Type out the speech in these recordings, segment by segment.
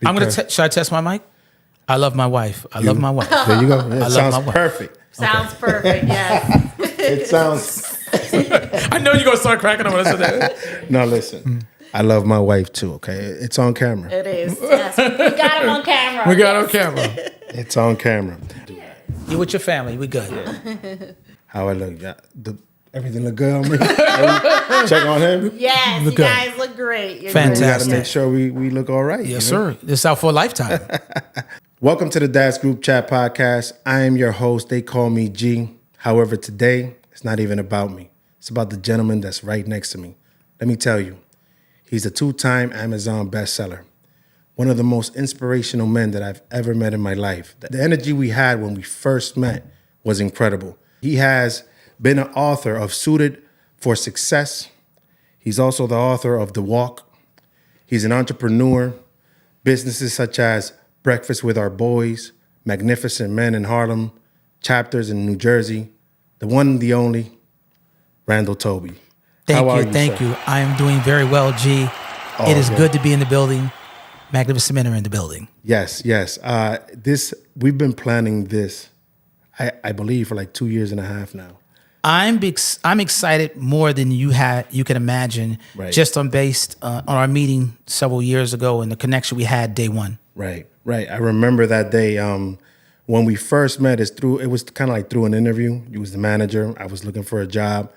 Should I test my mic? I love my wife. I love my wife. There you go. Yeah, it sounds perfect. Sounds perfect, yes. It sounds... I know you're going to start cracking up when I said that. No, listen. I love my wife too, okay? It's on camera. It is, yes. We got him on camera. We got it on camera. It's on camera. You with your family. We good. Yeah. How I look? Everything look good on me? Check on him? Yes, you guys look great. You're Fantastic. We got to make sure we look all right. Yes, sir. This is out for a lifetime. Welcome to the Dad's Group Chat Podcast. I am your host. They call me G. However, today, it's not even about me. It's about the gentleman that's right next to me. Let me tell you, he's a 2-time Amazon bestseller. One of the most inspirational men that I've ever met in my life. The energy we had when we first met was incredible. He has been an author of Suited for Success. He's also the author of The Walk. He's an entrepreneur. Businesses such as Breakfast with Our Boys, Magnificent Men in Harlem, Chapters in New Jersey, the one and the only, Randall Toby. Thank you. I am doing very well, G. It is good to be in the building. Magnificent Men are in the building. Yes. We've been planning this, I believe, for like 2.5 years now. I'm excited more than you can imagine. Right. Just based on our meeting several years ago and the connection we had day one. Right. I remember that day when we first met. It was kind of like through an interview. You was the manager. I was looking for a job.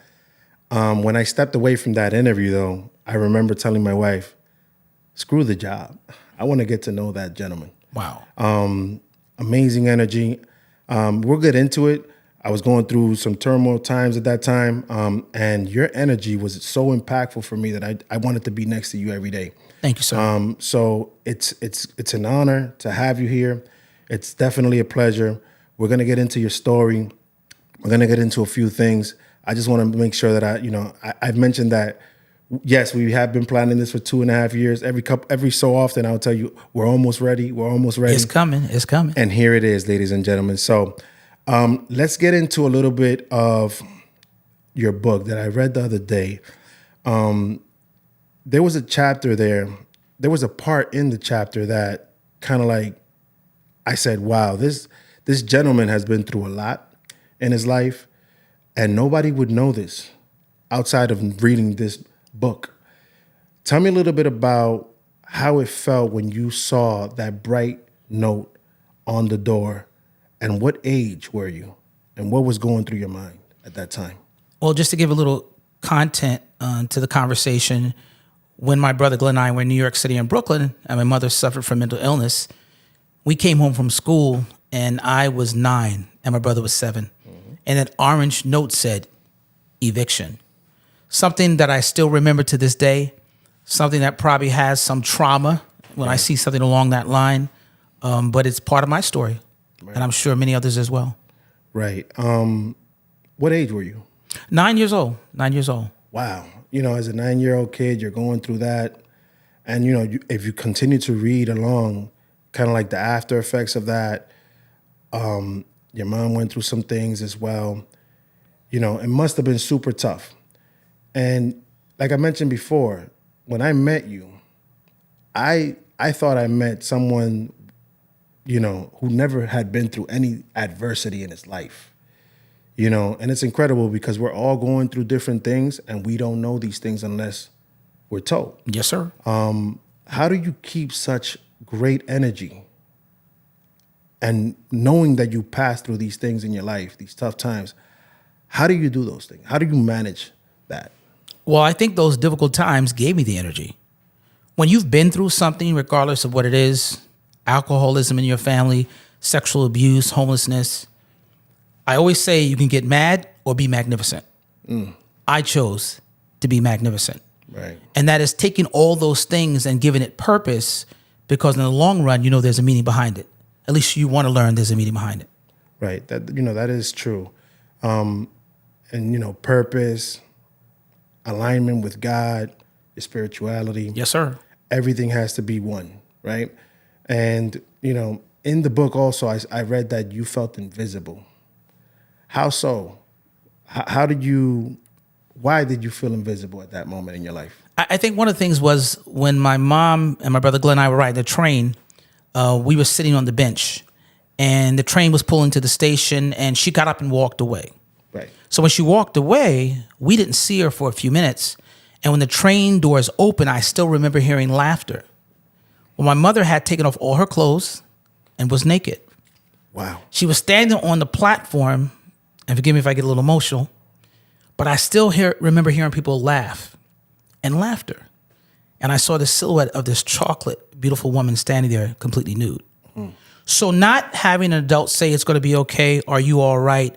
When I stepped away from that interview, though, I remember telling my wife, "Screw the job. I want to get to know that gentleman." Wow. Amazing energy. We'll get into it. I was going through some turmoil times at that time, and your energy was so impactful for me that I wanted to be next to you every day. Thank you, sir. So it's an honor to have you here. It's definitely a pleasure. We're gonna get into your story. We're gonna get into a few things. I just want to make sure that I've mentioned that. Yes, we have been planning this for 2.5 years. Every so often, I'll tell you, we're almost ready. It's coming. And here it is, ladies and gentlemen. So let's get into a little bit of your book that I read the other day. There was a chapter there. There was a part in the chapter that kind of like, I said, wow, this gentleman has been through a lot in his life, and nobody would know this outside of reading this book. Tell me a little bit about how it felt when you saw that bright note on the door, and what age were you, and what was going through your mind at that time? Well, just to give a little content to the conversation, when my brother Glenn and I were in New York City and Brooklyn, and my mother suffered from mental illness, we came home from school, and I was 9, and my brother was 7. Mm-hmm. And that orange note said, eviction. Something that I still remember to this day, something that probably has some trauma when I see something along that line, but it's part of my story, and I'm sure many others as well. Right. What age were you? 9 years old. Wow. As a 9-year-old kid, you're going through that, and if you continue to read along, kind of like the after effects of that, your mom went through some things as well. It must have been super tough. And like I mentioned before, when I met you, I thought I met someone, who never had been through any adversity in his life, and it's incredible because we're all going through different things and we don't know these things unless we're told. Yes, sir. How do you keep such great energy and knowing that you passed through these things in your life, these tough times? How do you do those things? How do you manage that? Well, I think those difficult times gave me the energy. When you've been through something, regardless of what it is, alcoholism in your family, sexual abuse, homelessness, I always say you can get mad or be magnificent. I chose to be magnificent. Right. And that is taking all those things and giving it purpose, because in the long run, there's a meaning behind it. At least you want to learn there's a meaning behind it. Right. That is true. And purpose, alignment with God, your spirituality. Yes, sir. Everything has to be one, right? And, in the book also, I read that you felt invisible. How so? Why did you feel invisible at that moment in your life? I think one of the things was when my mom and my brother Glenn and I were riding the train, we were sitting on the bench, and the train was pulling to the station, and she got up and walked away. Right. So when she walked away, we didn't see her for a few minutes. And when the train doors opened, I still remember hearing laughter. Well, my mother had taken off all her clothes and was naked. Wow. She was standing on the platform, and forgive me if I get a little emotional, but I still remember hearing people laugh and laughter. And I saw the silhouette of this chocolate, beautiful woman standing there completely nude. So not having an adult say it's going to be okay, are you all right?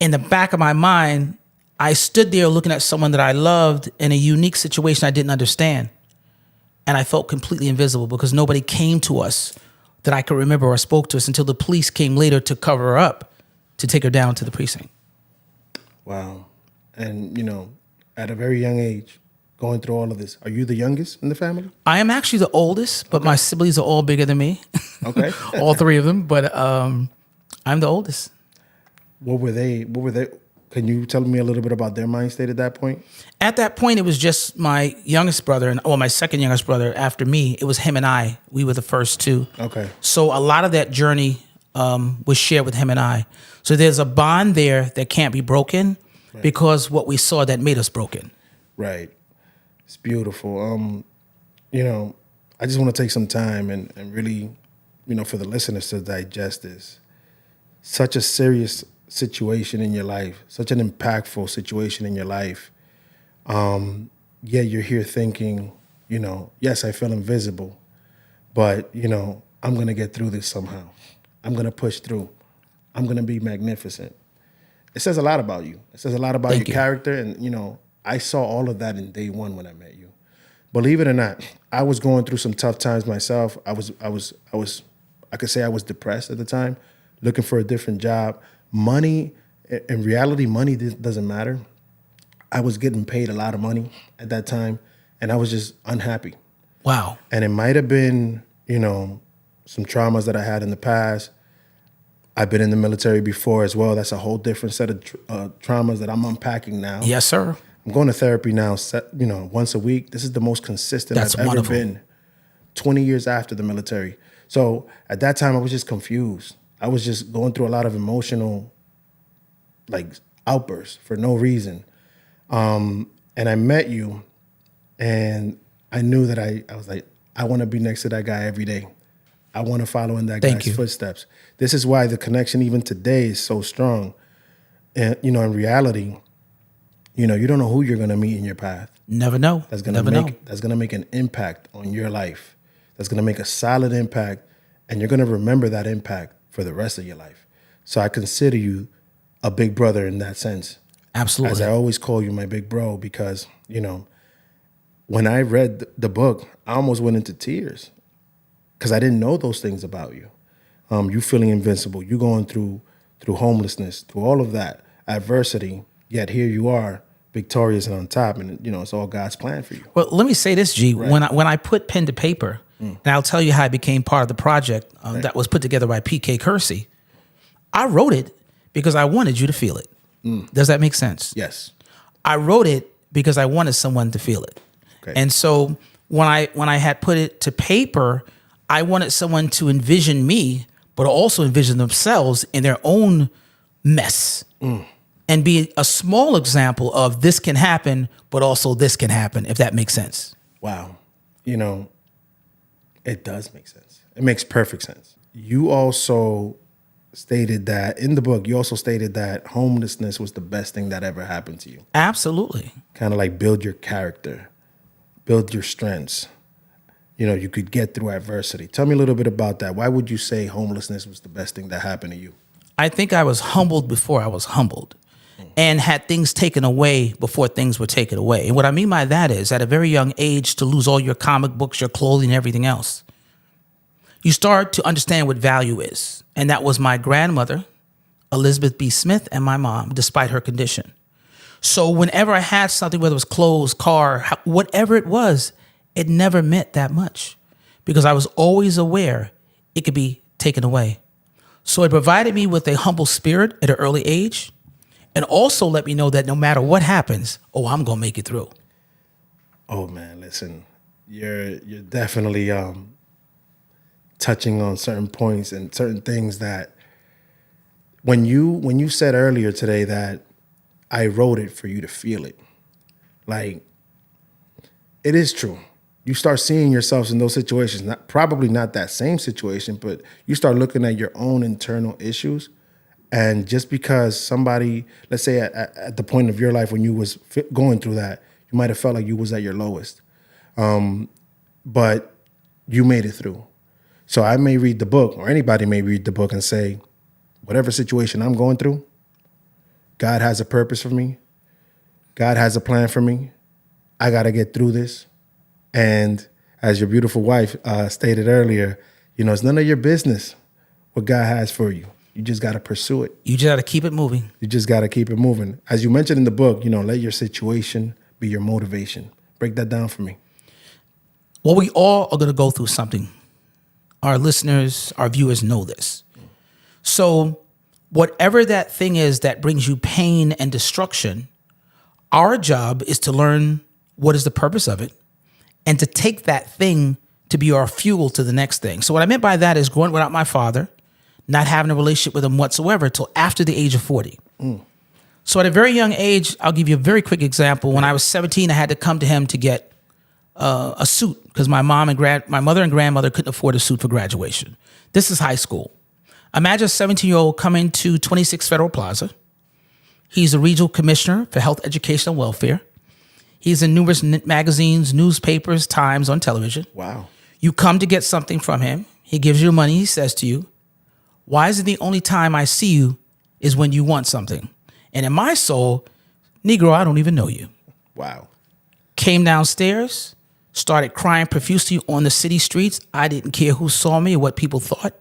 In the back of my mind, I stood there looking at someone that I loved in a unique situation I didn't understand. And I felt completely invisible because nobody came to us that I could remember or spoke to us until the police came later to cover her up, to take her down to the precinct. Wow. And, at a very young age, going through all of this, are you the youngest in the family? I am actually the oldest, but my siblings are all bigger than me. Okay. All three of them, but I'm the oldest. What were they? Can you tell me a little bit about their mind state at that point? At that point, it was just my youngest brother, my second youngest brother after me. It was him and I. We were the first two. Okay. So a lot of that journey was shared with him and I. So there's a bond there that can't be broken because what we saw that made us broken. Right. It's beautiful. I just want to take some time and really, for the listeners to digest this. Such a serious situation in your life, such an impactful situation in your life. You're here thinking, yes, I feel invisible, but, I'm going to get through this somehow. I'm going to push through. I'm going to be magnificent. It says a lot about you. It says a lot about your character. And, I saw all of that in day one when I met you. Believe it or not, I was going through some tough times myself. I could say I was depressed at the time, looking for a different job. Money, in reality, money doesn't matter. I was getting paid a lot of money at that time, and I was just unhappy. Wow. And it might have been, some traumas that I had in the past. I've been in the military before as well. That's a whole different set of traumas that I'm unpacking now. Yes, sir. I'm going to therapy now, once a week. This is the most consistent I've ever been. 20 years after the military. So at that time, I was just confused. I was just going through a lot of emotional, outbursts for no reason. And I met you, and I knew that I was like, I want to be next to that guy every day. I want to follow in that guy's footsteps. This is why the connection even today is so strong. And, in reality, you don't know who you're going to meet in your path. Never know. That's going to make an impact on your life. That's going to make a solid impact, and you're going to remember that impact for the rest of your life. So I consider you a big brother in that sense. Absolutely. As I always call you my big bro, because, when I read the book, I almost went into tears because I didn't know those things about you. You feeling invincible, you going through homelessness, through all of that adversity, yet here you are, victorious and on top, and it's all God's plan for you. Well, let me say this, G. Right. When I put pen to paper, and I'll tell you how I became part of the project that was put together by P.K. Kersey, I wrote it because I wanted you to feel it. Does that make sense? Yes. I wrote it because I wanted someone to feel it. Okay. And so when I had put it to paper, I wanted someone to envision me, but also envision themselves in their own mess. And be a small example of this can happen, but also this can happen, if that makes sense. Wow. It does make sense. It makes perfect sense. You also stated that, in the book, homelessness was the best thing that ever happened to you. Absolutely. Kind of like build your character, build your strengths. You could get through adversity. Tell me a little bit about that. Why would you say homelessness was the best thing that happened to you? I think I was humbled before I was humbled. And had things taken away before things were taken away. And what I mean by that is, at a very young age, to lose all your comic books, your clothing, and everything else, you start to understand what value is. And that was my grandmother, Elizabeth B. Smith, and my mom, despite her condition. So whenever I had something, whether it was clothes, car, whatever it was, it never meant that much because I was always aware it could be taken away. So it provided me with a humble spirit at an early age. And also let me know that no matter what happens, I'm going to make it through. Oh, man, listen, you're definitely touching on certain points and certain things that when you said earlier today that I wrote it for you to feel it. Like, it is true. You start seeing yourselves in those situations, probably not that same situation, but you start looking at your own internal issues. And just because somebody, let's say at the point of your life when you was going through that, you might have felt like you was at your lowest. But you made it through. So I may read the book, or anybody may read the book and say, whatever situation I'm going through, God has a purpose for me. God has a plan for me. I got to get through this. And as your beautiful wife stated earlier, it's none of your business what God has for you. You just got to pursue it. You just got to keep it moving. You just got to keep it moving. As you mentioned in the book, let your situation be your motivation. Break that down for me. Well, we all are going to go through something. Our listeners, our viewers know this. So whatever that thing is that brings you pain and destruction, our job is to learn what is the purpose of it and to take that thing to be our fuel to the next thing. So what I meant by that is growing without my father, not having a relationship with him whatsoever till after the age of 40. So at a very young age, I'll give you a very quick example. When I was 17, I had to come to him to get a suit because my mother and grandmother couldn't afford a suit for graduation. This is high school. Imagine a 17-year-old coming to 26 Federal Plaza. He's a regional commissioner for health, education, and welfare. He's in numerous magazines, newspapers, Times, on television. Wow. You come to get something from him. He gives you money. He says to you, why is it the only time I see you is when you want something? And in my soul, Negro, I don't even know you. Wow. Came downstairs, started crying profusely on the city streets. I didn't care who saw me or what people thought.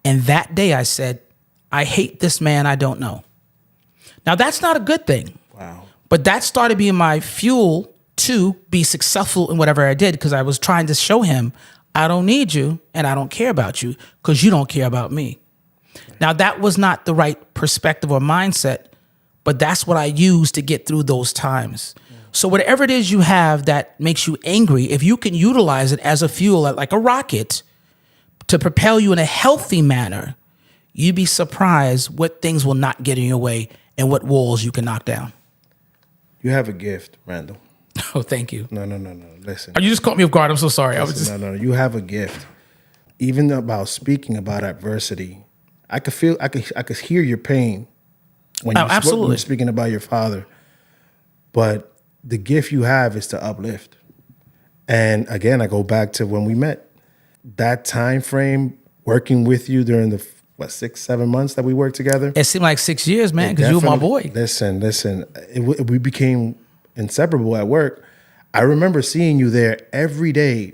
And that day I said, I hate this man I don't know. Now that's not a good thing. Wow. But that started being my fuel to be successful in whatever I did because I was trying to show him I don't need you and I don't care about you because you don't care about me. Now that was not the right perspective or mindset, but that's what I used to get through those times. So whatever it is you have that makes you angry, if you can utilize it as a fuel, like a rocket, to propel you in a healthy manner, you'd be surprised what things will not get in your way and what walls you can knock down. You have a gift, Randall. Oh, thank you. No. Listen. Oh, you just caught me off guard. I'm so sorry. No. You have a gift. Even about speaking about adversity, I could hear your pain when absolutely. you're speaking about your father. But the gift you have is to uplift. And again, I go back to when we met. That time frame, working with you during the 6-7 months that we worked together. It seemed like 6 years, man, because you were my boy. Listen. We became inseparable at work. I remember seeing you there every day.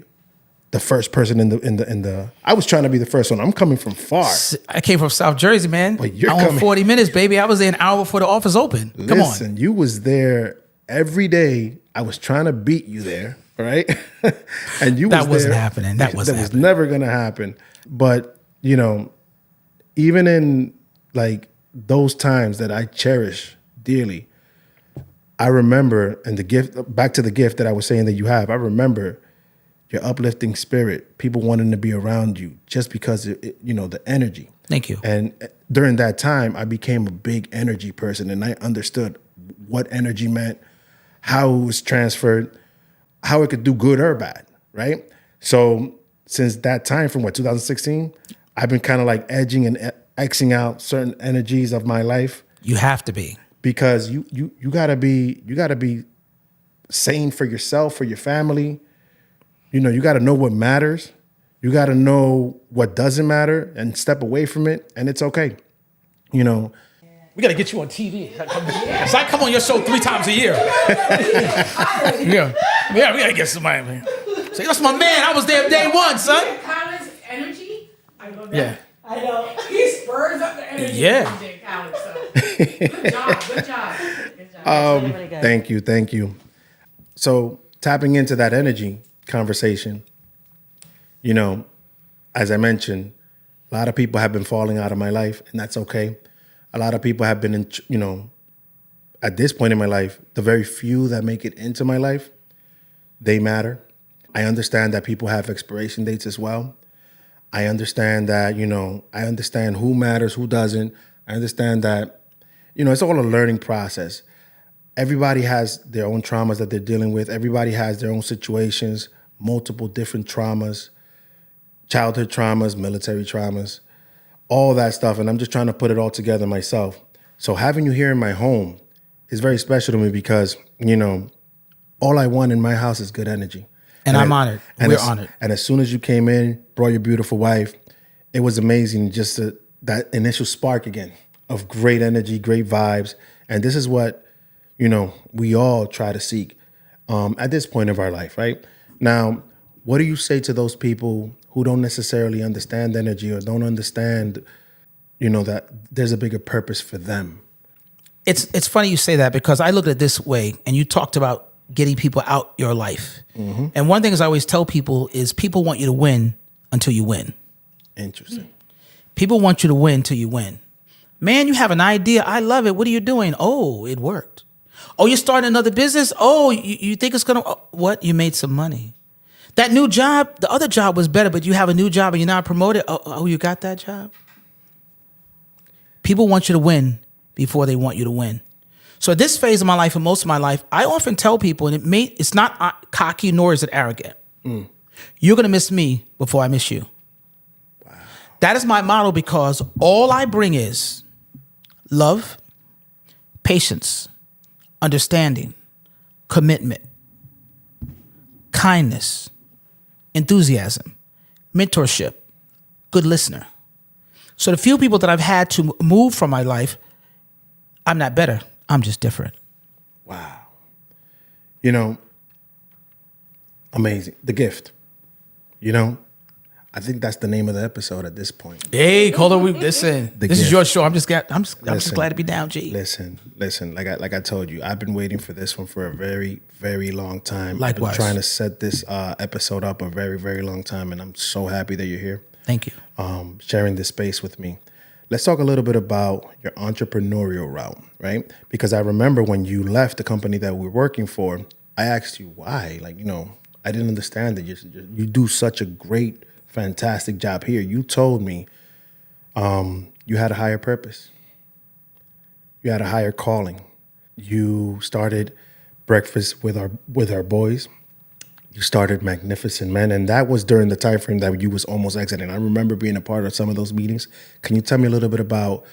The first person in the. I was trying to be the first one. I'm coming from far. I came from South Jersey, man. But you're I own 40 minutes, baby. I was there an hour before the office opened. Come on. Listen, you was there every day. I was trying to beat you there, right? And you that was wasn't there. happening. That was never gonna happen. But even in like those times that I cherish dearly, I remember, and the gift, back to the gift that I was saying that you have, I remember your uplifting spirit, people wanting to be around you just because, the energy. Thank you. And during that time, I became a big energy person and I understood what energy meant, how it was transferred, how it could do good or bad, right? So since that time from 2016, I've been kind of like edging and Xing out certain energies of my life. You have to be. Because you gotta be sane for yourself, for your family. You gotta know what matters. You gotta know what doesn't matter and step away from it, and it's okay. We gotta get you on TV. So I come on your show 3 times a year. Yeah, we gotta get somebody, man. Say, that's my man. I was there day one, son. Collins energy. I know that. Yeah. I know. He spurs up the energy. Yeah. Jay Collins, so. Good job. Really good. Thank you. So tapping into that energy conversation, as I mentioned, a lot of people have been falling out of my life, and that's okay. A lot of people have been at this point in my life, the very few that make it into my life, they matter. I understand that people have expiration dates as well. I understand that, I understand who matters, who doesn't. I understand that, it's all a learning process. Everybody has their own traumas that they're dealing with. Everybody has their own situations, multiple different traumas, childhood traumas, military traumas, all that stuff. And I'm just trying to put it all together myself. So having you here in my home is very special to me because, all I want in my house is good energy. And I'm honored. We're honored. And as soon as you came in, brought your beautiful wife, it was amazing. Just that initial spark again of great energy, great vibes. And this is what, we all try to seek at this point of our life, right? Now, what do you say to those people who don't necessarily understand energy or don't understand, that there's a bigger purpose for them? It's funny you say that because I look at it this way, and you talked about getting people out your life. Mm-hmm. And one thing I always tell people is people want you to win until you win. Interesting. People want you to win till you win. Man, you have an idea. I love it. What are you doing? Oh, it worked. Oh, you're starting another business? Oh, you think it's going to... What? You made some money. That new job, the other job was better, but you have a new job and you're not promoted. Oh, you got that job? People want you to win before they want you to win. So at this phase of my life and most of my life, I often tell people, and it's not cocky nor is it arrogant. You're going to miss me before I miss you. Wow. That is my motto because all I bring is love, patience, understanding, commitment, kindness, enthusiasm, mentorship, good listener. So the few people that I've had to move from my life, I'm not better. I'm just different. Wow. Amazing. The gift. I think that's the name of the episode at this point. Hey, Calder, listen. This is your show. I'm just glad to be down, G. Listen. Like I told you, I've been waiting for this one for a very, very long time. Likewise. I've been trying to set this episode up a very, very long time, and I'm so happy that you're here. Thank you. Sharing this space with me. Let's talk a little bit about your entrepreneurial route, right? Because I remember when you left the company that we're working for, I asked you why. I didn't understand that you do such a great, fantastic job here. You told me you had a higher purpose. You had a higher calling. You started Breakfast with our boys. You started Magnificent Men, and that was during the time frame that you was almost exiting. I remember being a part of some of those meetings. Can you tell me a little bit about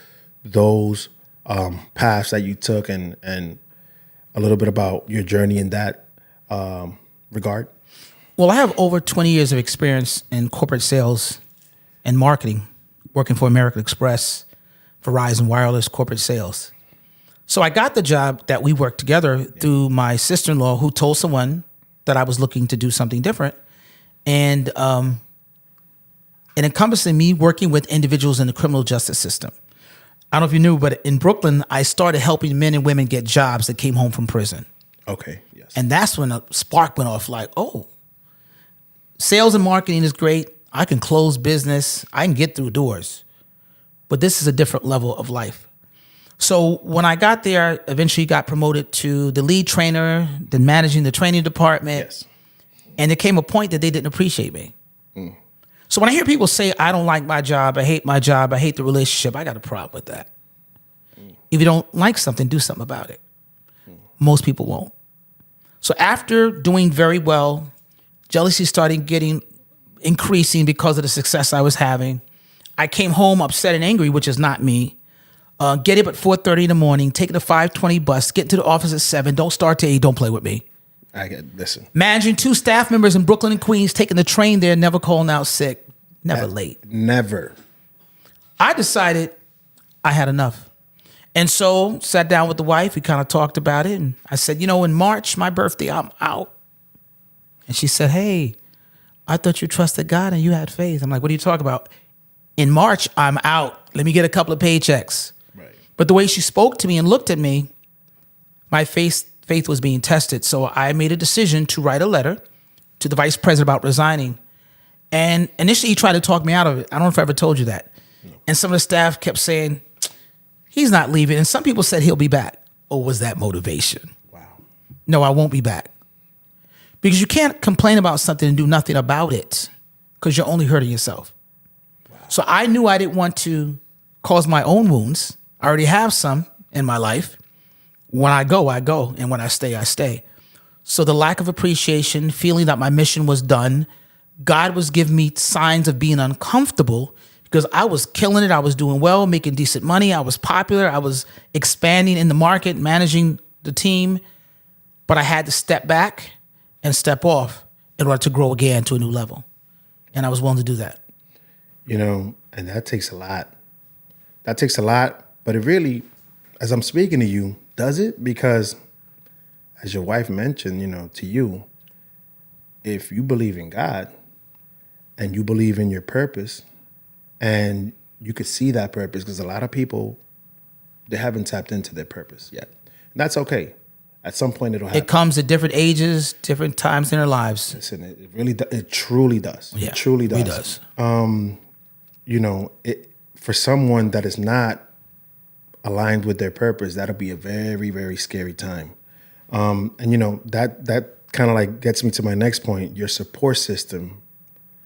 those paths that you took and a little bit about your journey in that regard? Well, I have over 20 years of experience in corporate sales and marketing, working for American Express, Verizon Wireless corporate sales. So I got the job that we worked together through my sister-in-law who told someone that I was looking to do something different. And it encompassing me working with individuals in the criminal justice system. I don't know if you knew, but in Brooklyn, I started helping men and women get jobs that came home from prison. Okay, yes. And that's when a spark went off like, oh, sales and marketing is great. I can close business. I can get through doors. But this is a different level of life. So when I got there, eventually got promoted to the lead trainer, then managing the training department. Yes. And there came a point that they didn't appreciate me. So when I hear people say, I don't like my job, I hate the relationship, I got a problem with that. If you don't like something, do something about it. Most people won't. So after doing very well, jealousy started increasing because of the success I was having. I came home upset and angry, which is not me. Get up at 4:30 in the morning, take the 5:20 bus, get to the office at 7, don't start till 8, don't play with me. Listen. Managing 2 staff members in Brooklyn and Queens, taking the train there, never calling out sick, never late. Never. I decided I had enough. And so sat down with the wife, we kind of talked about it, and I said, in March, my birthday, I'm out. And she said, hey, I thought you trusted God and you had faith. I'm like, what are you talking about? In March, I'm out. Let me get a couple of paychecks. Right. But the way she spoke to me and looked at me, my faith was being tested. So I made a decision to write a letter to the vice president about resigning. And initially, he tried to talk me out of it. I don't know if I ever told you that. No. And some of the staff kept saying, he's not leaving. And some people said he'll be back. Or was that motivation? Wow. No, I won't be back. Because you can't complain about something and do nothing about it because you're only hurting yourself. So I knew I didn't want to cause my own wounds. I already have some in my life. When I go, I go. And when I stay, I stay. So the lack of appreciation, feeling that my mission was done, God was giving me signs of being uncomfortable because I was killing it. I was doing well, making decent money. I was popular. I was expanding in the market, managing the team. But I had to step back and step off in order to grow again to a new level. And I was willing to do that. You know, and that takes a lot. That takes a lot. But it really, as I'm speaking to you, does it? Because as your wife mentioned, you know, to you, if you believe in God and you believe in your purpose and you could see that purpose, because a lot of people, they haven't tapped into their purpose yet. And that's okay. At some point it'll happen. It comes at different ages, different times in their lives. Listen, it really, it truly does. Yeah, it truly does. It does. You know, for someone that is not aligned with their purpose, that'll be a very, very scary time. And you know, that kind of like gets me to my next point. Your support system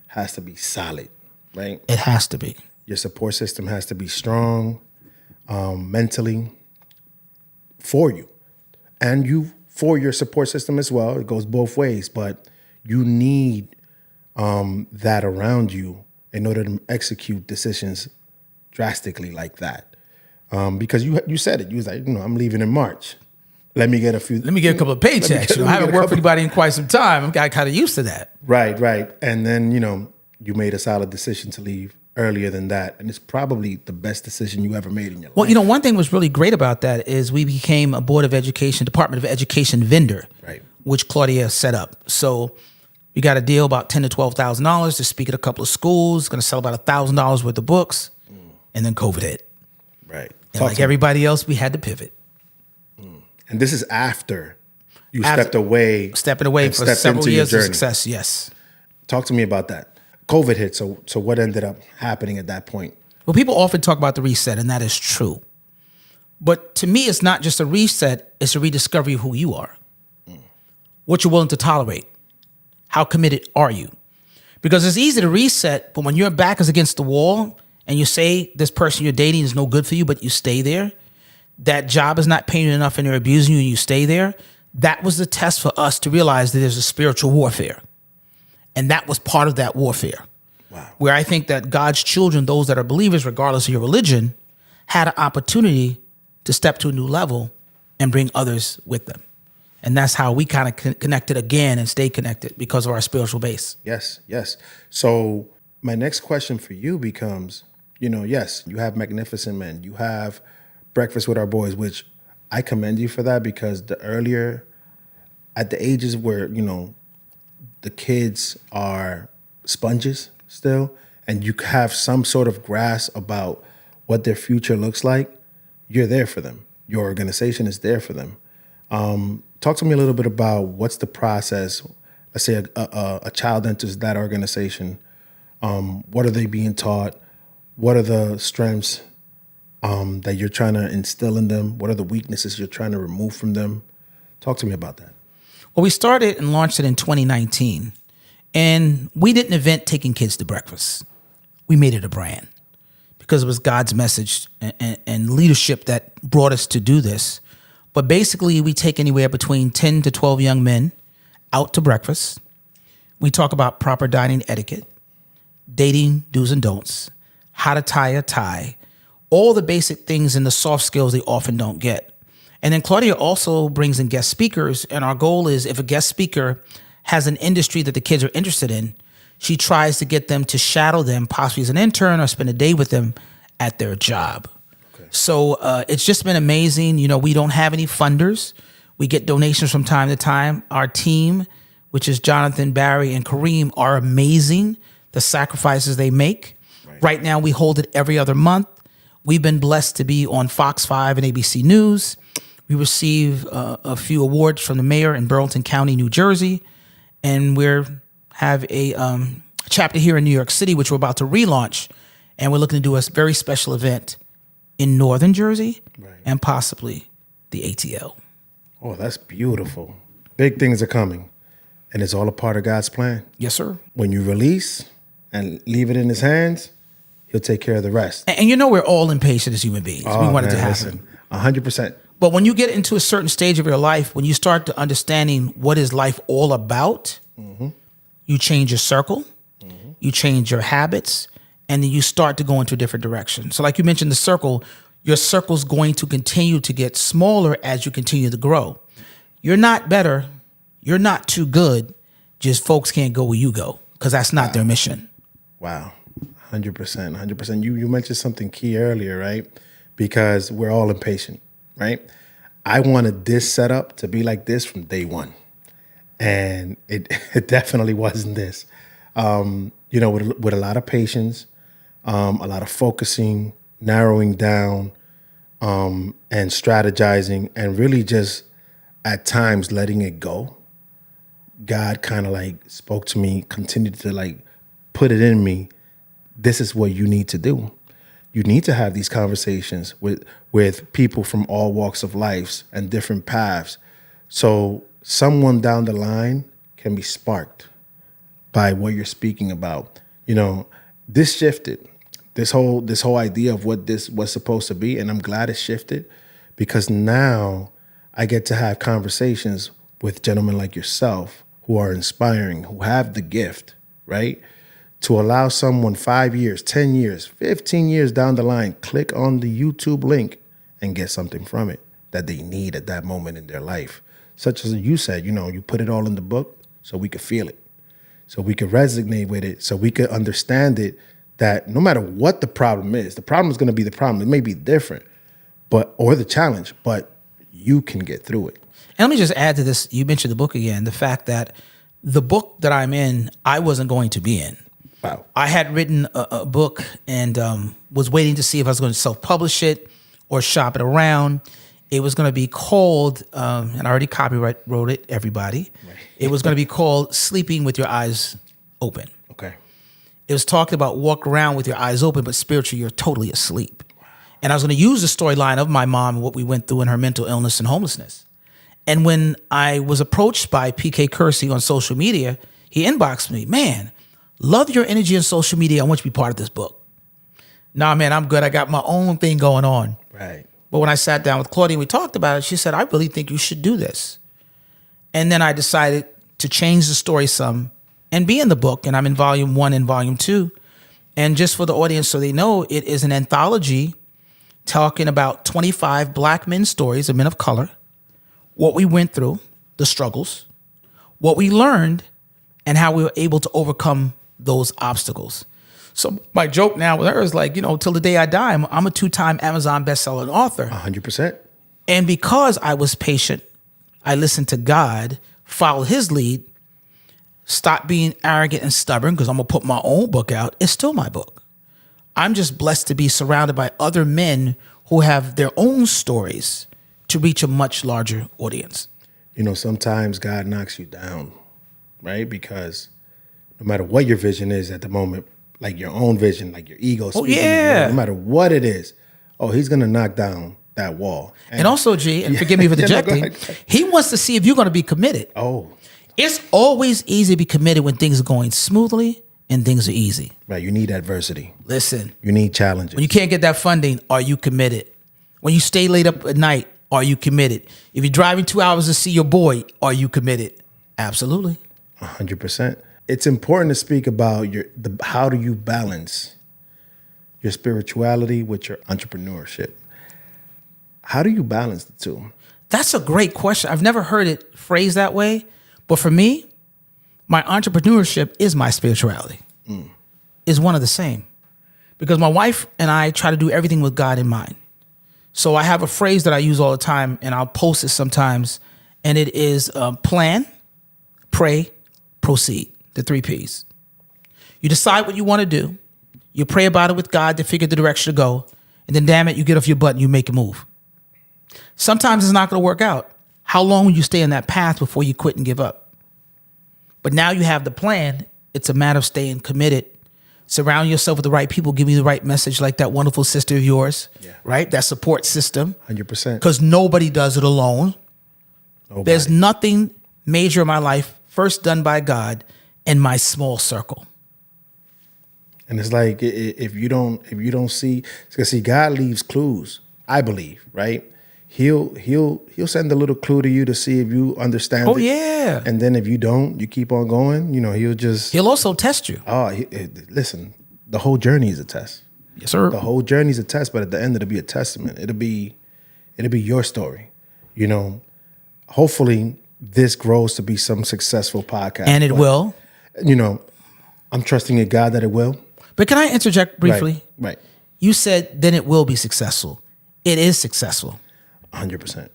has to be solid, right? It has to be. Your support system has to be strong, mentally, for you. And you for your support system as well. It goes both ways, but you need that around you in order to execute decisions drastically like that. Because you said it. You was like, you know, I'm leaving in March. Let me get a couple of paychecks. I haven't worked for anybody in quite some time. I'm kind of used to that. Right. And then, you know, you made a solid decision to leave earlier than that. And it's probably the best decision you ever made in your life. Well, you know, one thing was really great about that is we became a Department of Education vendor, right, which Claudia set up. So we got a deal about $10,000 to $12,000 to speak at a couple of schools, going to sell about $1,000 worth of books. And then COVID hit. Right. And like everybody else, we had to pivot. And this is after you stepped away. Stepping away for several years of success, yes. Talk to me about that. COVID hit, so what ended up happening at that point? Well, people often talk about the reset, and that is true. But to me, it's not just a reset, it's a rediscovery of who you are. What you're willing to tolerate. How committed are you? Because it's easy to reset, but when your back is against the wall and you say this person you're dating is no good for you, but you stay there, that job is not paying you enough and they're abusing you and you stay there, that was the test for us to realize that there's a spiritual warfare. And that was part of that warfare. Wow. Where I think that God's children, those that are believers, regardless of your religion, had an opportunity to step to a new level and bring others with them. And that's how we kind of connected again and stay connected because of our spiritual base. Yes. So my next question for you becomes, you know, yes, you have Magnificent Men. You have Breakfast with Our Boys, which I commend you for that, because the earlier, at the ages where, you know, the kids are sponges still, and you have some sort of grasp about what their future looks like, you're there for them. Your organization is there for them. Talk to me a little bit about what's the process. Let's say a child enters that organization. What are they being taught? What are the strengths that you're trying to instill in them? What are the weaknesses you're trying to remove from them? Talk to me about that. Well, we started and launched it in 2019, and we did an event taking kids to breakfast. We made it a brand because it was God's message and leadership that brought us to do this. But basically, we take anywhere between 10 to 12 young men out to breakfast. We talk about proper dining etiquette, dating do's and don'ts, how to tie a tie, all the basic things and the soft skills they often don't get. And then Claudia also brings in guest speakers. And our goal is if a guest speaker has an industry that the kids are interested in, she tries to get them to shadow them, possibly as an intern, or spend a day with them at their job. Okay. So it's just been amazing. You know, we don't have any funders. We get donations from time to time. Our team, which is Jonathan, Barry, and Kareem, are amazing. The sacrifices they make. Right now, we hold it every other month. We've been blessed to be on Fox 5 and ABC News. We receive a few awards from the mayor in Burlington County, New Jersey. And we have a chapter here in New York City, which we're about to relaunch. And we're looking to do a very special event in Northern Jersey and possibly the ATL. Oh, that's beautiful. Big things are coming. And it's all a part of God's plan. Yes, sir. When you release and leave it in his hands, He'll take care of the rest. And we're all impatient as human beings. We want it to happen. 100%. But when you get into a certain stage of your life, when you start to understanding what is life all about, you change your circle, you change your habits, and then you start to go into a different direction. So like you mentioned, the circle, your circle's going to continue to get smaller as you continue to grow. You're not better. You're not too good. Just folks can't go where you go because that's not their mission. Wow. 100%. 100%. You mentioned something key earlier, right? Because we're all impatient, right? I wanted this setup to be like this from day one. And it definitely wasn't this. With a lot of patience, a lot of focusing, narrowing down, and strategizing, and really just at times letting it go. God kind of like spoke to me, continued to like put it in me. This is what you need to do. You need to have these conversations with people from all walks of life and different paths. So someone down the line can be sparked by what you're speaking about. This shifted. This whole idea of what this was supposed to be, and I'm glad it shifted because now I get to have conversations with gentlemen like yourself who are inspiring, who have the gift, right? To allow someone 5 years, 10 years, 15 years down the line, click on the YouTube link and get something from it that they need at that moment in their life. Such as you said, you put it all in the book so we could feel it, so we could resonate with it, so we could understand it, that no matter what the problem is going to be the problem. It may be different, or the challenge, but you can get through it. And let me just add to this. You mentioned the book again, the fact that the book that I'm in, I wasn't going to be in. Wow. I had written a book and was waiting to see if I was going to self-publish it or shop it around. It was going to be called, and I already wrote it, everybody. Right. It was going to be called Sleeping with Your Eyes Open. Okay. It was talking about walk around with your eyes open, but spiritually you're totally asleep. Wow. And I was going to use the storyline of my mom and what we went through in her mental illness and homelessness. And when I was approached by PK Kersey on social media, he inboxed me, man, love your energy on social media. I want you to be part of this book. Nah, man, I'm good. I got my own thing going on. Right. But when I sat down with Claudia and we talked about it, she said, I really think you should do this. And then I decided to change the story some and be in the book. And I'm in volume 1 and volume 2. And just for the audience so they know, it is an anthology talking about 25 black men's stories of men of color, what we went through, the struggles, what we learned, and how we were able to overcome those obstacles. So my joke now with her is like, till the day I die, I'm a 2-time Amazon bestselling author. 100%. And because I was patient, I listened to God, followed his lead, stopped being arrogant and stubborn because I'm going to put my own book out. It's still my book. I'm just blessed to be surrounded by other men who have their own stories to reach a much larger audience. Sometimes God knocks you down, right? Because no matter what your vision is at the moment, like your own vision, like your ego speaking, no matter what it is, he's going to knock down that wall. And also, G, and forgive me for dejecting, he wants to see if you're going to be committed. Oh. It's always easy to be committed when things are going smoothly and things are easy. Right. You need adversity. Listen. You need challenges. When you can't get that funding, are you committed? When you stay late up at night, are you committed? If you're driving 2 hours to see your boy, are you committed? Absolutely. 100%. It's important to speak about how do you balance your spirituality with your entrepreneurship? How do you balance the two? That's a great question. I've never heard it phrased that way. But for me, my entrepreneurship is my spirituality. Is one of the same. Because my wife and I try to do everything with God in mind. So I have a phrase that I use all the time, and I'll post it sometimes, and it is plan, pray, proceed. The 3 Ps. You decide what you want to do. You pray about it with God to figure the direction to go. And then, damn it, you get off your butt and you make a move. Sometimes it's not going to work out. How long will you stay on that path before you quit and give up? But now you have the plan. It's a matter of staying committed. Surround yourself with the right people, give you the right message, like that wonderful sister of yours, right? That support system. 100%. Because nobody does it alone. Nobody. There's nothing major in my life first done by God in my small circle. And it's like if you don't see, because see, God leaves clues. I believe, right? He'll send a little clue to you to see if you understand. Oh it. yeah. And then if you don't, you keep on going. He'll also test you. Listen. The whole journey is a test. Yes, sir. The whole journey is a test, but at the end it'll be a testament. It'll be your story. Hopefully this grows to be some successful podcast. And it will. I'm trusting in God that it will. But can I interject briefly? Right. You said then it will be successful. It is successful. 100%.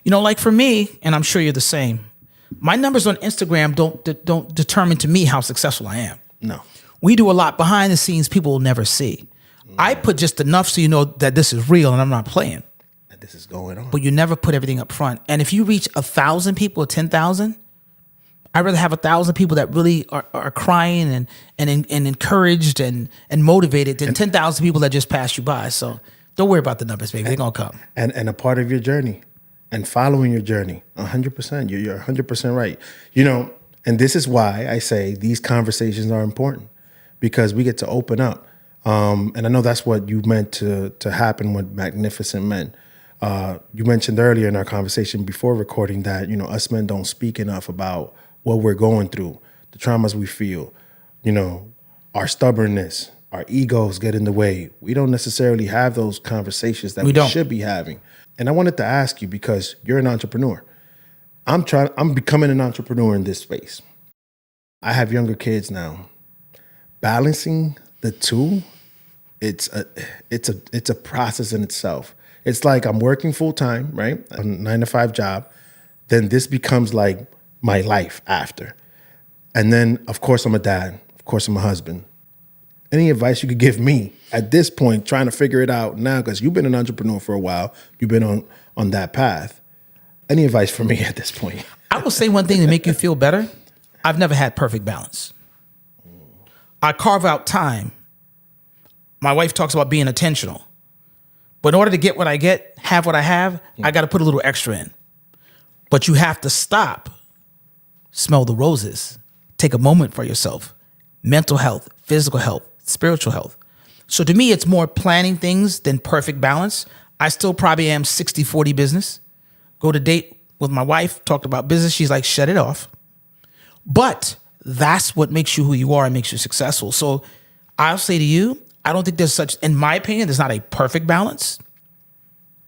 Like for me, and I'm sure you're the same, my numbers on Instagram don't determine to me how successful I am. No. We do a lot behind the scenes people will never see. I put just enough so you know that this is real and I'm not playing. And this is going on. But you never put everything up front. And if you reach 1,000 people or 10,000, I'd rather have 1,000 people that really are crying and encouraged and motivated than 10,000 people that just pass you by. So don't worry about the numbers, baby. They're going to come. And a part of your journey and following your journey, 100%. You're 100% right. And this is why I say these conversations are important, because we get to open up. And I know that's what you meant to happen with Magnificent Men. You mentioned earlier in our conversation before recording that, us men don't speak enough about what we're going through, the traumas we feel, our stubbornness, our egos get in the way. We don't necessarily have those conversations that we should be having. And I wanted to ask you, because you're an entrepreneur. I'm becoming an entrepreneur in this space. I have younger kids now. Balancing the two, it's a process in itself. It's like I'm working full time, right? A 9-to-5 job. Then this becomes like my life after. And then, of course, I'm a dad. Of course, I'm a husband. Any advice you could give me at this point, trying to figure it out now, because you've been an entrepreneur for a while. You've been on that path. Any advice for me at this point? I will say one thing to make you feel better. I've never had perfect balance. I carve out time. My wife talks about being intentional. But in order to get what I get, have what I have, I got to put a little extra in. But you have to stop, smell the roses, take a moment for yourself. Mental health, physical health, spiritual health. So to me, it's more planning things than perfect balance. I still probably am 60-40 business. Go to date with my wife, talked about business. She's like, shut it off. But that's what makes you who you are and makes you successful. So I'll say to you, I don't think there's such, in my opinion, there's not a perfect balance,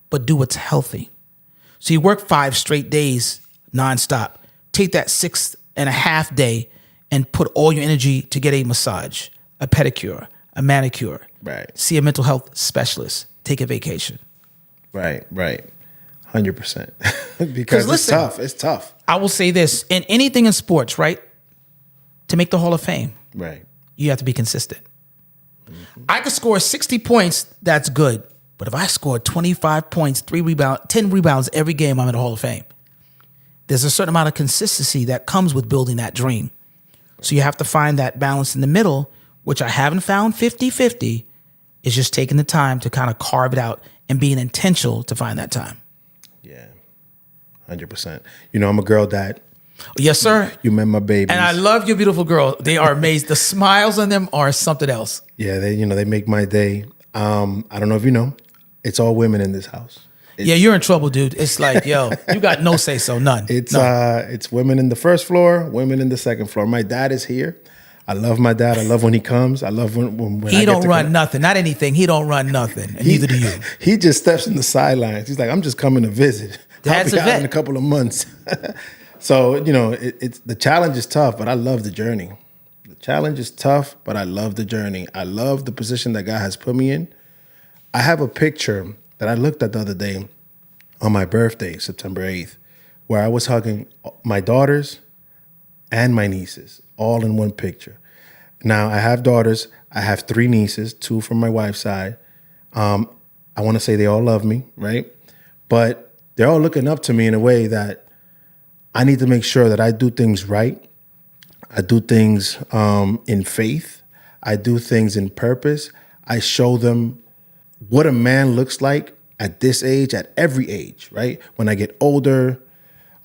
but do what's healthy. So you work 5 straight days nonstop. Take that 6.5 day and put all your energy to get a massage, a pedicure, a manicure. Right. See a mental health specialist. Take a vacation. Right. 100%. Because listen, it's tough. I will say this, in anything in sports, right? To make the Hall of Fame, right, you have to be consistent. I could score 60 points, that's good. But if I score 25 points, 10 rebounds every game, I'm in the Hall of Fame. There's a certain amount of consistency that comes with building that dream. So you have to find that balance in the middle, which I haven't found 50-50, is just taking the time to kind of carve it out and being intentional to find that time. Yeah, 100%. I'm a girl dad. Yes, sir. You met my babies. And I love your beautiful girl. They are amazing. The smiles on them are something else. Yeah, they make my day. I don't know if you know, it's all women in this house. Yeah, you're in trouble, dude. It's like, yo, you got no say so, none. It's women in the first floor, women in the second floor. My dad is here. I love my dad. I love when he comes. I love when he don't run nothing, not anything. He don't run nothing, and neither do you. He just steps in the sidelines. He's like, I'm just coming to visit. Dad's I'll be out in a couple of months. So, it's the challenge is tough, but I love the journey. The challenge is tough, but I love the journey. I love the position that God has put me in. I have a picture that I looked at the other day on my birthday, September 8th, where I was hugging my daughters and my nieces all in one picture. Now, I have daughters. I have 3 nieces, 2 from my wife's side. I want to say they all love me, right? But they're all looking up to me in a way that I need to make sure that I do things right. I do things in faith. I do things in purpose. I show them what a man looks like at this age, at every age, right? When I get older.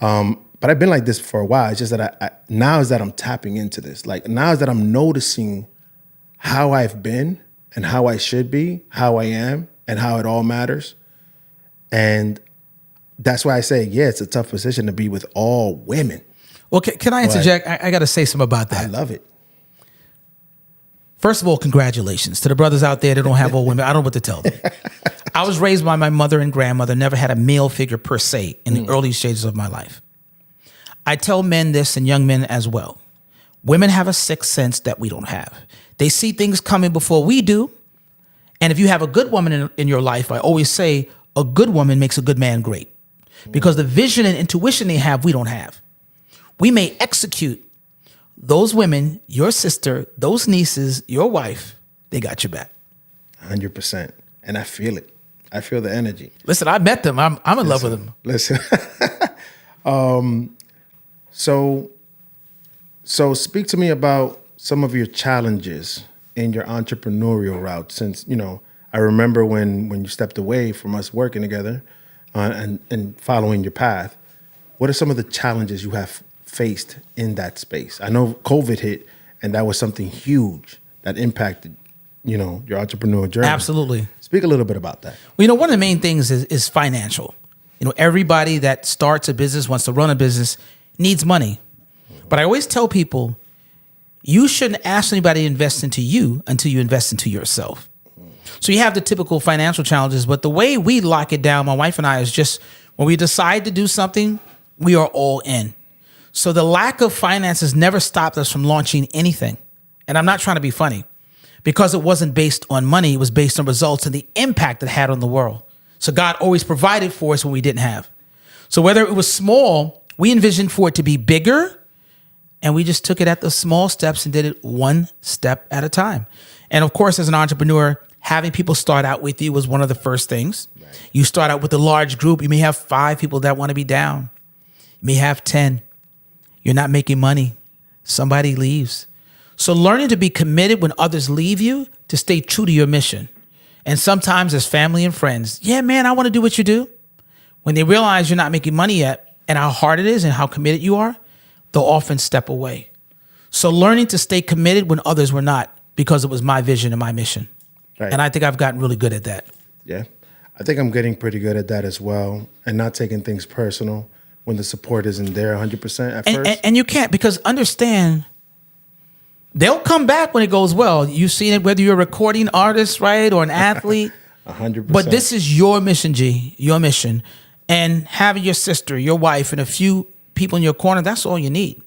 But I've been like this for a while. It's just that now is that I'm tapping into this. Like now is that I'm noticing how I've been and how I should be, how I am, and how it all matters. And that's why I say, yeah, it's a tough position to be with all women. Well, can I interject? I got to say something about that. I love it. First of all, congratulations to the brothers out there that don't have old women. I don't know what to tell them. I was raised by my mother and grandmother, never had a male figure per se in the early stages of my life. I tell men this and young men as well. Women have a sixth sense that we don't have. They see things coming before we do. And if you have a good woman in your life, I always say a good woman makes a good man great. Because the vision and intuition they have, we don't have. We may execute. Those women, your sister, those nieces, your wife, they got your back. 100%. And I feel it. I feel the energy. Listen, I met them. I'm in love with them. Listen. So speak to me about some of your challenges in your entrepreneurial route. Since, I remember when you stepped away from us working together and following your path. What are some of the challenges you have faced in that space? I know COVID hit, and that was something huge that impacted, your entrepreneurial journey. Absolutely. Speak a little bit about that. Well, one of the main things is financial. Everybody that starts a business, wants to run a business, needs money. But I always tell people, you shouldn't ask anybody to invest into you until you invest into yourself. So you have the typical financial challenges, but the way we lock it down, my wife and I, is just when we decide to do something, we are all in. So the lack of finances never stopped us from launching anything. And I'm not trying to be funny, because it wasn't based on money. It was based on results and the impact it had on the world. So God always provided for us when we didn't have. So whether it was small, we envisioned for it to be bigger, and we just took it at the small steps and did it one step at a time. And of course, as an entrepreneur, having people start out with you was one of the first things. Right. You start out with a large group. You may have 5 people that want to be down. You may have 10. You're not making money. Somebody leaves. So learning to be committed when others leave you, to stay true to your mission. And sometimes as family and friends, yeah, man, I want to do what you do. When they realize you're not making money yet and how hard it is and how committed you are, they'll often step away. So learning to stay committed when others were not, because it was my vision and my mission. Right. And I think I've gotten really good at that. Yeah. I think I'm getting pretty good at that as well, and not taking things personal when the support isn't there 100% at first. And you can't, because understand, they'll come back when it goes well. You've seen it, whether you're a recording artist, right, or an athlete. 100%. But this is your mission, G, your mission. And having your sister, your wife, and a few people in your corner, that's all you need.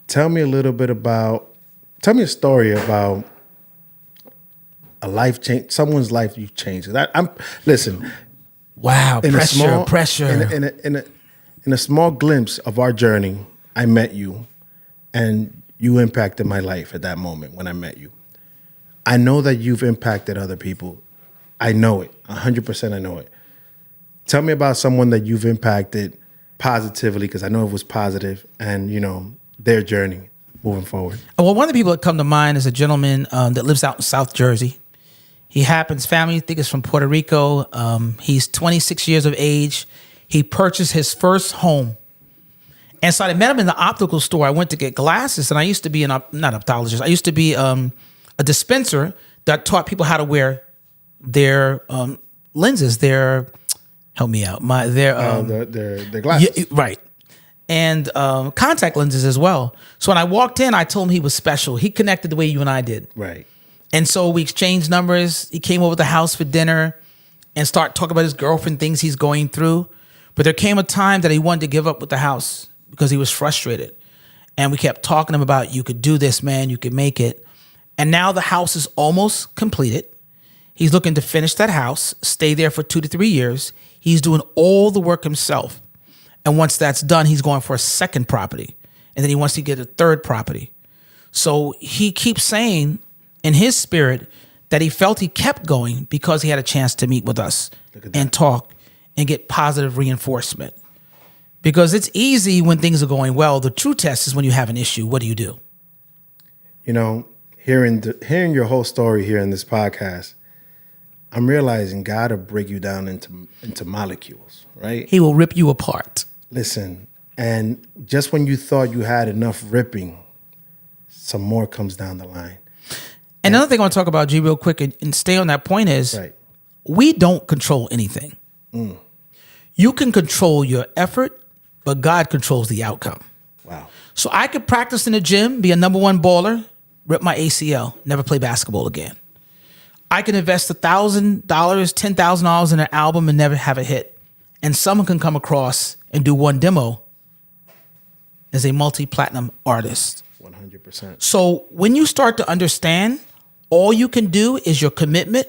Tell me a story about a life change, someone's life you changed. Listen. Wow, pressure. In a small glimpse of our journey, I met you, and you impacted my life at that moment when I met you. I know that you've impacted other people. I know it, 100% I know it. Tell me about someone that you've impacted positively, because I know it was positive, and, their journey moving forward. Well, one of the people that come to mind is a gentleman that lives out in South Jersey. Family, I think, is from Puerto Rico. He's 26 years of age. He purchased his first home. And so I met him in the optical store. I went to get glasses, and I used to be not ophthalmologist. I used to be a dispenser that taught people how to wear their lenses. Help me out. Their glasses. Yeah, right. And contact lenses as well. So when I walked in, I told him he was special. He connected the way you and I did. Right. And so we exchanged numbers. He came over to the house for dinner and started talking about his girlfriend, things he's going through. But there came a time that he wanted to give up with the house because he was frustrated. And we kept talking to him about, you could do this, man. You could make it. And now the house is almost completed. He's looking to finish that house, stay there for 2 to 3 years. He's doing all the work himself. And once that's done, he's going for a second property. And then he wants to get a third property. So he keeps saying in his spirit that he felt he kept going because he had a chance to meet with us and talk and get positive reinforcement. Because it's easy when things are going well. The true test is when you have an issue. What do you do? Hearing your whole story here in this podcast, I'm realizing God will break you down into molecules, right? He will rip you apart. Listen, and just when you thought you had enough ripping, some more comes down the line. And another thing I want to talk about, G, real quick, and stay on that point is Right. we don't control anything. You can control your effort, but God controls the outcome. Wow. So I could practice in the gym, be a number one baller, rip my ACL, never play basketball again. I can invest $1,000, $10,000 in an album and never have a hit. And someone can come across and do one demo as a multi-platinum artist. 100%. So when you start to understand, all you can do is your commitment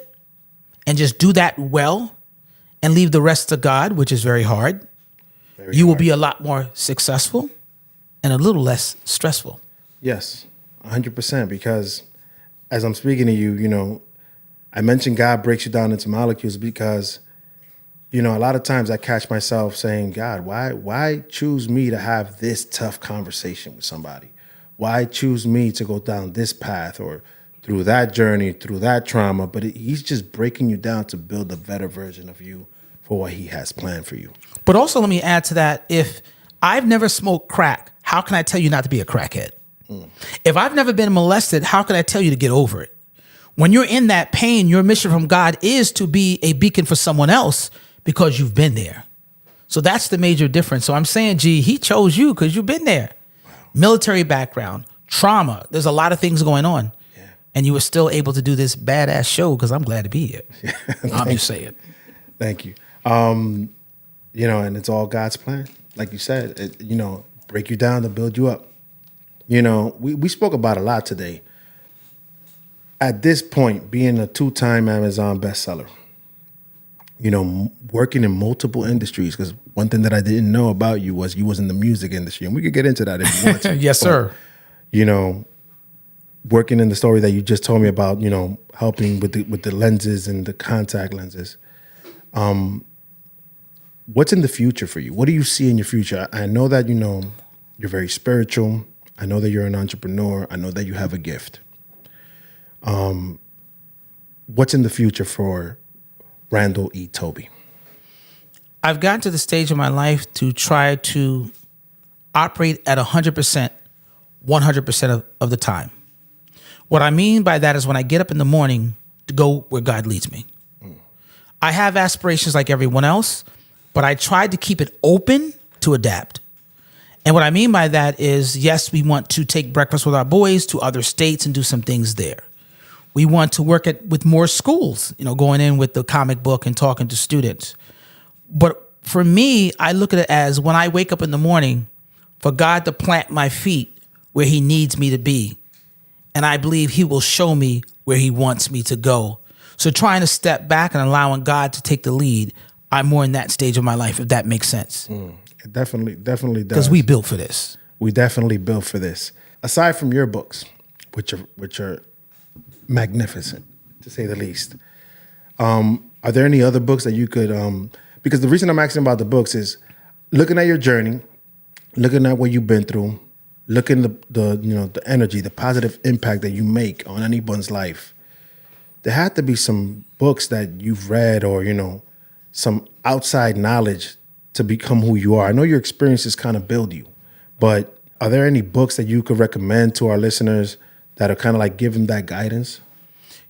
and just do that well and leave the rest to God, which is very hard. You will be a lot more successful and a little less stressful. Yes, 100%. Because as I'm speaking to you, you know, I mentioned God breaks you down into molecules because, you know, a lot of times I catch myself saying, God, why choose me to have this tough conversation with somebody? Why choose me to go down this path or through that journey, through that trauma? But he's just breaking you down to build a better version of you for what he has planned for you. But also let me add to that, if I've never smoked crack, how can I tell you not to be a crackhead? If I've never been molested, how can I tell you to get over it? When you're in that pain, your mission from God is to be a beacon for someone else because you've been there. So that's the major difference. So I'm saying, G, he chose you because you've been there. Wow. Military background, trauma. There's a lot of things going on. Yeah. And you were still able to do this badass show because I'm glad to be here. Yeah. I'm just saying. Thank you. You know, and it's all God's plan. Like you said, you know, break you down to build you up. You know, we spoke about a lot today. At this point, being a 2-time Amazon bestseller, you know, working in multiple industries, because one thing that I didn't know about you was in the music industry, and we could get into that if you want to. Yes, sir. You know, working in the story that you just told me about, you know, helping with the lenses and the contact lenses. What's in the future for you? What do you see in your future? I know that, you know, you're very spiritual. I know that you're an entrepreneur. I know that you have a gift. What's in the future for Randall E. Toby? I've gotten to the stage of my life to try to operate at 100%, 100% of the time. What I mean by that is when I get up in the morning to go where God leads me. I have aspirations like everyone else, but I tried to keep it open to adapt. And what I mean by that is, yes, we want to take breakfast with our boys to other states and do some things there. We want to work with more schools, you know, going in with the comic book and talking to students. But for me, I look at it as when I wake up in the morning, for God to plant my feet where he needs me to be. And I believe he will show me where he wants me to go. So trying to step back and allowing God to take the lead, I'm more in that stage of my life, if that makes sense. It definitely does. Because we built for this. We definitely built for this. Aside from your books, which are magnificent, to say the least, are there any other books that you could, because the reason I'm asking about the books is looking at your journey, looking at what you've been through, looking at the energy, the positive impact that you make on anyone's life. There had to be some books that you've read or, you know, some outside knowledge to become who you are. I know your experiences kind of build you, but are there any books that you could recommend to our listeners that are kind of like give them that guidance?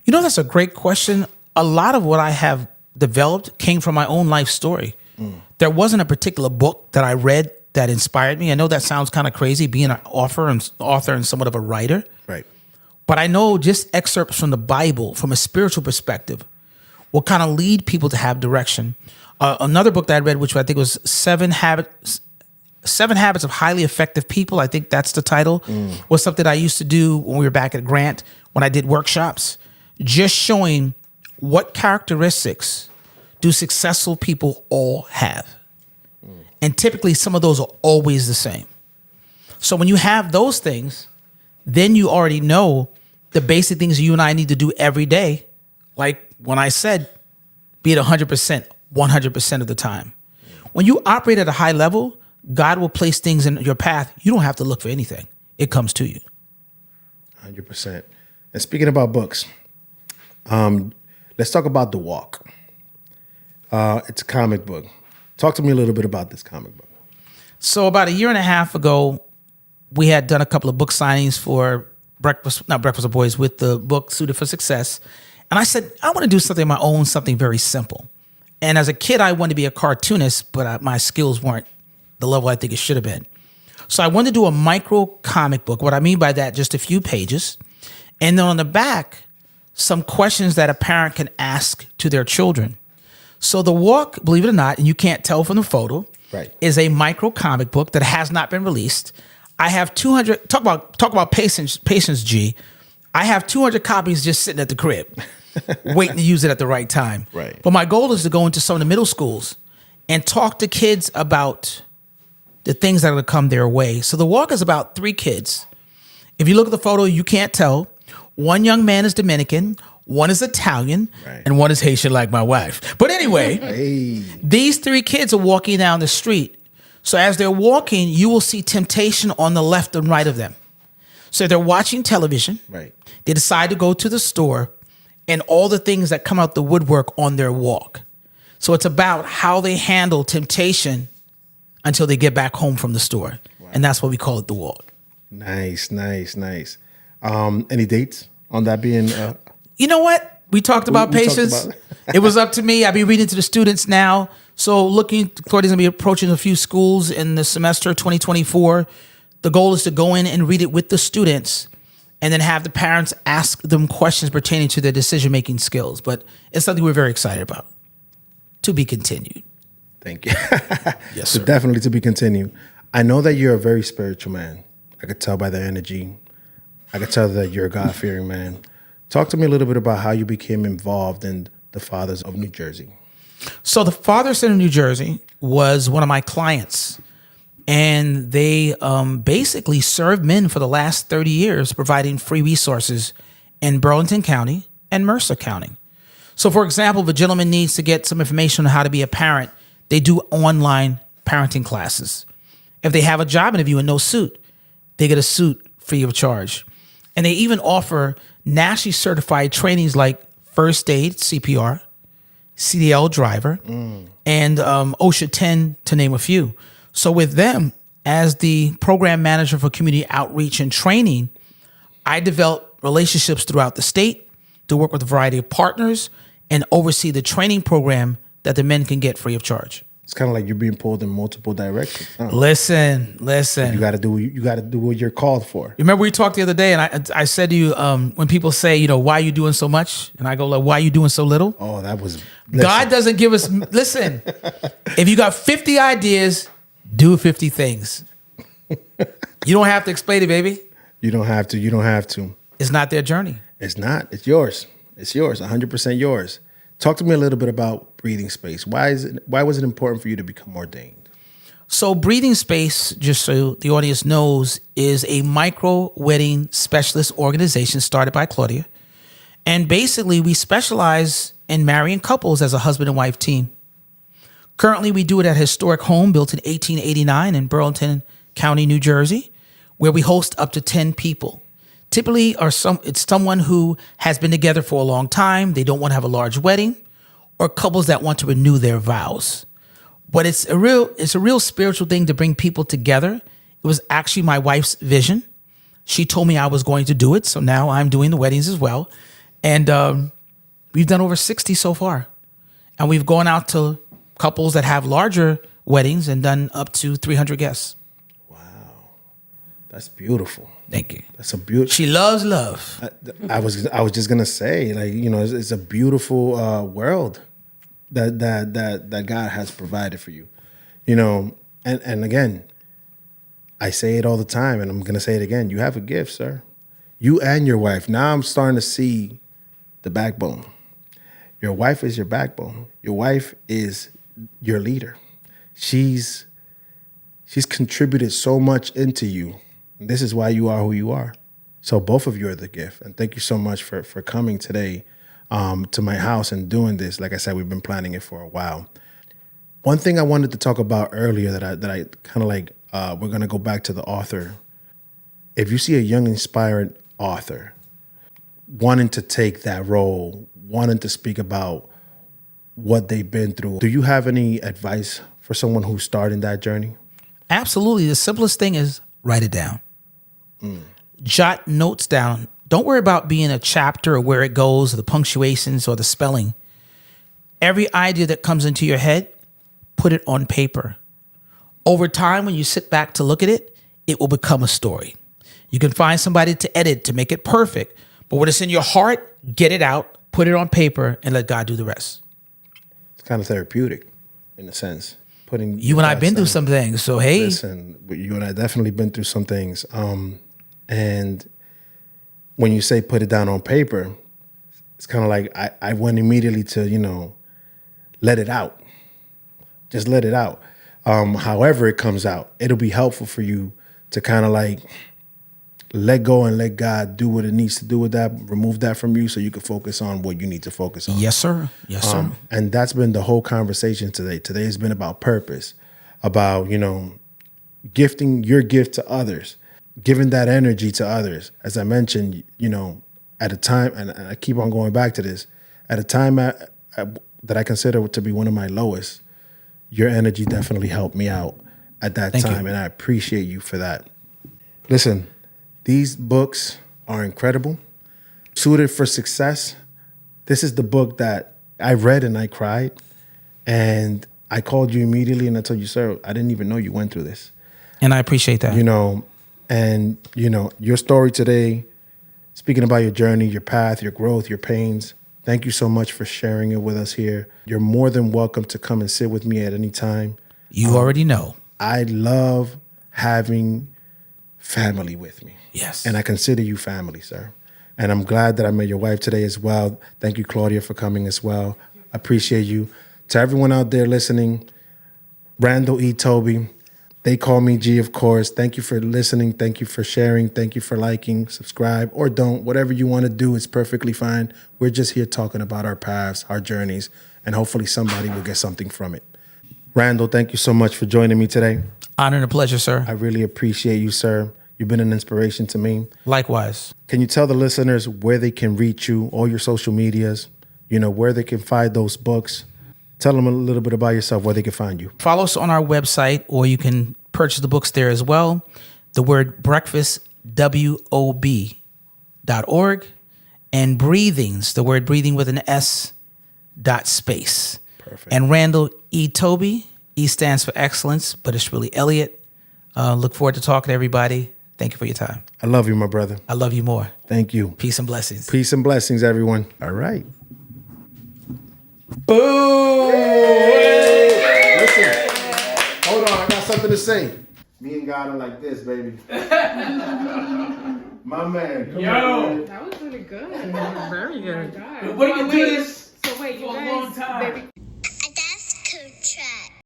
You know, that's a great question. A lot of what I have developed came from my own life story. There wasn't a particular book that I read that inspired me. I know that sounds kind of crazy, being an author and somewhat of a writer. Right. But I know just excerpts from the Bible, from a spiritual perspective, will kind of lead people to have direction. Another book that I read, which I think was Seven Habits of Highly Effective People, I think that's the title, was something I used to do when we were back at Grant, when I did workshops, just showing what characteristics do successful people all have. And typically some of those are always the same. So when you have those things, then you already know the basic things you and I need to do every day. Like when I said, be it 100%, 100% of the time. When you operate at a high level, God will place things in your path. You don't have to look for anything. It comes to you. 100%. And speaking about books, let's talk about The Walk. It's a comic book. Talk to me a little bit about this comic book. So about a year and a half ago, we had done a couple of book signings for not Breakfast with Boys, with the book Suited for Success. And I said, I want to do something of my own, something very simple. And as a kid, I wanted to be a cartoonist, but my skills weren't the level I think it should have been. So I wanted to do a micro comic book. What I mean by that, just a few pages. And then on the back, some questions that a parent can ask to their children. So the walk, believe it or not, and you can't tell from the photo, Right. is a micro comic book that has not been released. I have 200, talk about patience, G. I have 200 copies just sitting at the crib, waiting to use it at the right time. Right. But my goal is to go into some of the middle schools and talk to kids about the things that are going to come their way. So the walk is about 3 kids. If you look at the photo, you can't tell. One young man is Dominican, one is Italian, Right. and one is Haitian like my wife. But anyway, Hey. these 3 kids are walking down the street. So as they're walking, you will see temptation on the left and right of them. So they're watching television. Right. They decide to go to the store and all the things that come out the woodwork on their walk. So it's about how they handle temptation until they get back home from the store. Wow. And that's what we call it, the walk. Nice. Any dates on that being? You know what? We talked about we talked patience. about It was up to me. I'll be reading to the students now. So Claudia's going to be approaching a few schools in the semester 2024. The goal is to go in and read it with the students and then have the parents ask them questions pertaining to their decision-making skills. But it's something we're very excited about. To be continued. Thank you. Yes, So sir. definitely to be continued. I know that you're a very spiritual man. I could tell by the energy. I could tell that you're a God-fearing man. Talk to me a little bit about how you became involved in the Fathers of New Jersey. So the Father Center of New Jersey was one of my clients. And they basically served men for the last 30 years, providing free resources in Burlington County and Mercer County. So, for example, if a gentleman needs to get some information on how to be a parent, they do online parenting classes. If they have a job interview and no suit, they get a suit free of charge. And they even offer nationally certified trainings like first aid, CPR, CDL driver, and OSHA 10, to name a few. So with them, as the program manager for community outreach and training, I developed relationships throughout the state to work with a variety of partners and oversee the training program that the men can get free of charge. It's kind of like you're being pulled in multiple directions. Huh? Listen. You got to do what you're called for. Remember we talked the other day, and I said to you, when people say, why are you doing so much? And I go, like, why are you doing so little? Oh, that was God doesn't give us, listen, if you got 50 ideas, do 50 things. You don't have to explain it, baby. You don't have to. It's not their journey. It's not. It's yours. It's yours. 100% yours. Talk to me a little bit about Breathing Space. Why was it important for you to become ordained? So Breathing Space, just so the audience knows, is a micro wedding specialist organization started by Claudia. And basically we specialize in marrying couples as a husband and wife team. Currently, we do it at a historic home built in 1889 in Burlington County, New Jersey, where we host up to 10 people. Typically, it's someone who has been together for a long time. They don't want to have a large wedding, or couples that want to renew their vows. But it's a real spiritual thing to bring people together. It was actually my wife's vision. She told me I was going to do it, so now I'm doing the weddings as well. And we've done over 60 so far. And we've gone out to couples that have larger weddings and done up to 300 guests. Wow. That's beautiful. Thank you. That's a beautiful. She loves love. I was just gonna say, like, it's a beautiful world that God has provided for you, and again, I say it all the time, and I'm gonna say it again. You have a gift, sir. You and your wife. Now I'm starting to see the backbone. Your wife is your backbone. Your wife is your leader. She's contributed so much into you. This is why you are who you are. So both of you are the gift. And thank you so much for coming today to my house and doing this. Like I said, we've been planning it for a while. One thing I wanted to talk about earlier that I kind of like, we're going to go back to the author. If you see a young, inspired author wanting to take that role, wanting to speak about what they've been through, do you have any advice for someone who's starting that journey? Absolutely. The simplest thing is write it down. jot notes down. Don't worry about being a chapter or where it goes or the punctuations or the spelling. Every idea that comes into your head, put it on paper. Over time, when you sit back to look at it, it will become a story. You can find somebody to edit to make it perfect, but when it's in your heart, get it out, put it on paper, and let God do the rest. It's kind of therapeutic, in a sense. Putting You and I have been through some things, so hey. Listen, you and I definitely been through some things. And when you say put it down on paper, it's kind of like I went immediately to, let it out. Just let it out. However it comes out, it'll be helpful for you to kind of like let go and let God do what it needs to do with that, remove that from you so you can focus on what you need to focus on. Yes, sir. Yes, sir. And that's been the whole conversation today. Today has been about purpose, about, gifting your gift to others, giving that energy to others. As I mentioned, at a time, and I keep on going back to this, at a time that I consider to be one of my lowest, your energy definitely helped me out at that time, and I appreciate you for that. Listen, these books are incredible. Suited for Success. This is the book that I read and I cried, and I called you immediately and I told you, sir, I didn't even know you went through this. And I appreciate that. Your story today, speaking about your journey, your path, your growth, your pains. Thank you so much for sharing it with us here. You're more than welcome to come and sit with me at any time. You already know. I love having family with me. Yes. And I consider you family, sir. And I'm glad that I met your wife today as well. Thank you, Claudia, for coming as well. I appreciate you. To everyone out there listening, Randall E. Toby, they call me G, of course. Thank you for listening. Thank you for sharing. Thank you for liking, subscribe, or don't. Whatever you want to do is perfectly fine. We're just here talking about our paths, our journeys, and hopefully somebody will get something from it. Randall, thank you so much for joining me today. Honor and a pleasure, sir. I really appreciate you, sir. You've been an inspiration to me. Likewise. Can you tell the listeners where they can reach you, all your social medias, where they can find those books? Tell them a little bit about yourself, where they can find you. Follow us on our website, or you can purchase the books there as well. The word breakfast, WOB.org, and breathings, the word breathing with an S, .space. Perfect. And Randall E. Toby, E stands for excellence, but it's really Elliot. Look forward to talking to everybody. Thank you for your time. I love you, my brother. I love you more. Thank you. Peace and blessings. Peace and blessings, everyone. All right. Boom! Hey! Listen, hold on. I got something to say. Me and God are like this, baby. My man. Come on, man. That was really good. Very good. What do you do this? So wait, you guys, they